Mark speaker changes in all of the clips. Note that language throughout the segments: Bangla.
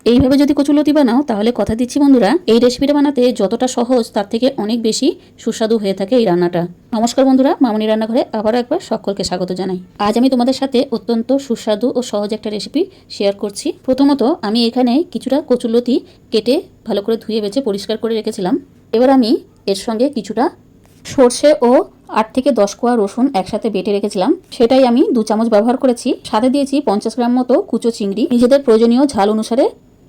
Speaker 1: এইভাবে যদি কচুলতি বানাও তাহলে কথা দিচ্ছি বন্ধুরা, এই রেসিপিটা বানাতে যতটা সহজ তার থেকে অনেক বেশি সুস্বাদু হয়ে থাকে এই রান্নাটা। নমস্কার বন্ধুরা, মামনি রান্নাঘরে আবারও একবার সকলকে স্বাগত জানাই। আজ আমি তোমাদের সাথে অত্যন্ত সুস্বাদু ও সহজ একটা রেসিপি শেয়ার করছি। প্রথমত আমি এখানে কিছুটা কচুলতি কেটে ভালো করে ধুয়ে বেছে পরিষ্কার করে রেখেছিলাম। এবার আমি এর সঙ্গে কিছুটা সর্ষে ও 8 থেকে 10 কোয়া রসুন একসাথে বেটে রেখেছিলাম, সেটাই আমি 2 চামচ ব্যবহার করেছি। সাথে দিয়েছি 50 গ্রাম মতো কুচো চিংড়ি, নিজেদের প্রয়োজনীয় ঝাল অনুসারে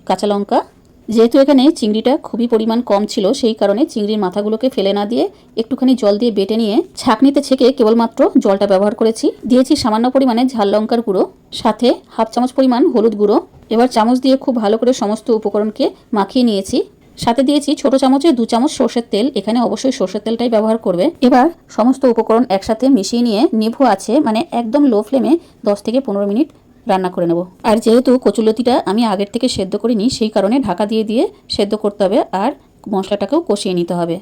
Speaker 1: কাঁচা লঙ্কা। যেহেতু এখানে চিংড়িটা খুবই পরিমাণ কম ছিল, সেই কারণে চিংড়ির মাথাগুলোকে ফেলে না দিয়ে একটুখানি জল দিয়ে বেটে নিয়ে ছাঁকনিতে ছেঁকে কেবলমাত্র জলটা ব্যবহার করেছি। দিয়েছি সামান্য পরিমাণে ঝাল লঙ্কার গুঁড়ো, সাথে হাফ চামচ পরিমাণ হলুদ গুঁড়ো। এবার চামচ দিয়ে খুব ভালো করে সমস্ত উপকরণকে মাখিয়ে নিয়েছি। সাথে দিয়েছি ছোট চামচে 2 চামচ সর্ষের তেল, এখানে অবশ্যই সর্ষের তেলটাই ব্যবহার করবে। এবার সমস্ত উপকরণ একসাথে মিশিয়ে নিয়ে নিভু আছে মানে একদম লো ফ্লেমে 10 থেকে 15 মিনিট রান্না করে নেব। আর যেহেতু কচুলতিটা আমি আগের থেকে সেদ্ধ করিনি, সেই কারণে ঢাকা দিয়ে দিয়ে সেদ্ধ করতে হবে আর মশলাটাকেও কষিয়ে নিতে হবে।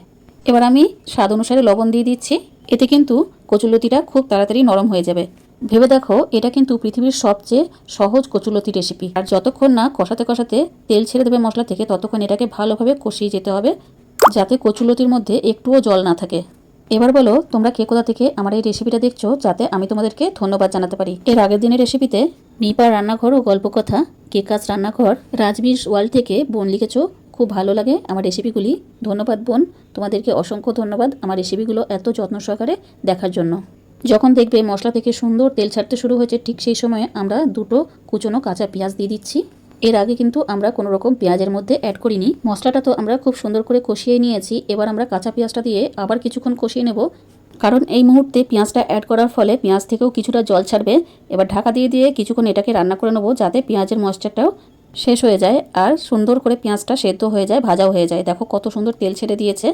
Speaker 1: এবার আমি স্বাদ অনুসারে লবণ দিয়ে দিচ্ছি। এতে কিন্তু কচুলতিটা খুব তাড়াতাড়ি নরম হয়ে যাবে। ভেবে দেখো, এটা কিন্তু পৃথিবীর সবচেয়ে সহজ কচুলতি রেসিপি। আর যতক্ষণ না কষাতে কষাতে তেল ছেড়ে দেবে মশলা থেকে, ততক্ষণ এটাকে ভালোভাবে কষিয়ে যেতে হবে যাতে কচুলতির মধ্যে একটুও জল না থাকে। এবার বলো তোমরা কে কোথা থেকে আমার এই রেসিপিটা দেখছো, যাতে আমি তোমাদেরকে ধন্যবাদ জানাতে পারি। এর আগের দিনের রেসিপিতে নিপা রান্নাঘর ও গল্পকথা, কেকাস রান্নাঘর, রাজবীর ওয়ার্ল্ড থেকে বোন লিখেছো, খুব ভালো লাগে আমার রেসিপিগুলি। ধন্যবাদ বোন, তোমাদেরকে অসংখ্য ধন্যবাদ আমার রেসিপিগুলো এত যত্ন সহকারে দেখার জন্য। যখন দেখবে মশলা থেকে সুন্দর তেল ছাড়তে শুরু হয়েছে, ঠিক সেই সময়ে আমরা 2টো কুচনো কাঁচা পেঁয়াজ দিয়ে দিচ্ছি। এর আগে কিন্তু আমরা কোনো রকম পেঁয়াজের মধ্যে অ্যাড করিনি। মশলাটা তো আমরা খুব সুন্দর করে কষিয়ে নিয়েছি। এবার আমরা কাঁচা পেঁয়াজটা দিয়ে আবার কিছুক্ষণ কষিয়ে নেব, কারণ এই মুহূর্তে পেঁয়াজটা অ্যাড করার ফলে পেঁয়াজ থেকেও কিছুটা জল ছাড়বে। এবার ঢাকা দিয়ে দিয়ে কিছুক্ষণ এটাকে রান্না করে নেব, যাতে পেঁয়াজের ময়েশ্চারটাও শেষ হয়ে যায় আর সুন্দর করে পেঁয়াজটা সেদ্ধ হয়ে যায়, ভাজাও হয়ে যায়। দেখো কত সুন্দর তেল ছেড়ে দিয়েছে।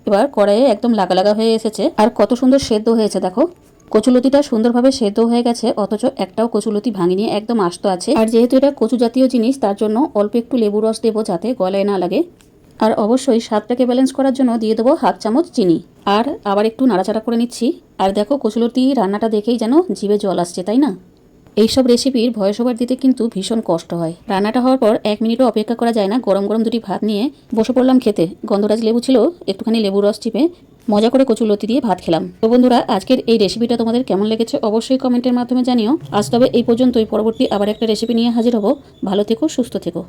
Speaker 1: এবার কড়াইয়ে একদম লাগা লাগা হয়ে এসেছে আর কত সুন্দর সেদ্ধ হয়েছে। দেখো কচুলতিটা সুন্দরভাবে সেদ্ধ হয়ে গেছে, অথচ একটাও কচুলতি ভাঙিনি, একদম আস্ত আছে। আর যেহেতু এটা কচু জাতীয় জিনিস, তার জন্য অল্প একটু লেবু রস দেবো যাতে গলায় না লাগে। আর অবশ্যই স্বাদটাকে ব্যালেন্স করার জন্য দিয়ে দেবো হাফ চামচ চিনি। আর আবার একটু নাড়াচাড়া করে নিচ্ছি। আর দেখো কচুলতি রান্নাটা দেখেই যেন জিভে জল আসছে, তাই না? এইসব রেসিপির ভয়েস ওভার দিতে কিন্তু ভীষণ কষ্ট হয়। রান্নাটা হওয়ার পর 1 মিনিটও অপেক্ষা করা যায় না। গরম গরম 2টি ভাত নিয়ে বসে পড়লাম খেতে। গন্ধরাজ লেবু ছিল, একটুখানি লেবু রস চিপে মজা করে কচুলতি দিয়ে ভাত খেলাম। তো বন্ধুরা, আজকের এই রেসিপিটা তোমাদের কেমন লেগেছে অবশ্যই কমেন্টের মাধ্যমে জানিও। আজ তবে এই পর্যন্তই, পরবর্তী আবার একটা রেসিপি নিয়ে হাজির হব। ভালো থেকো, সুস্থ থেকো।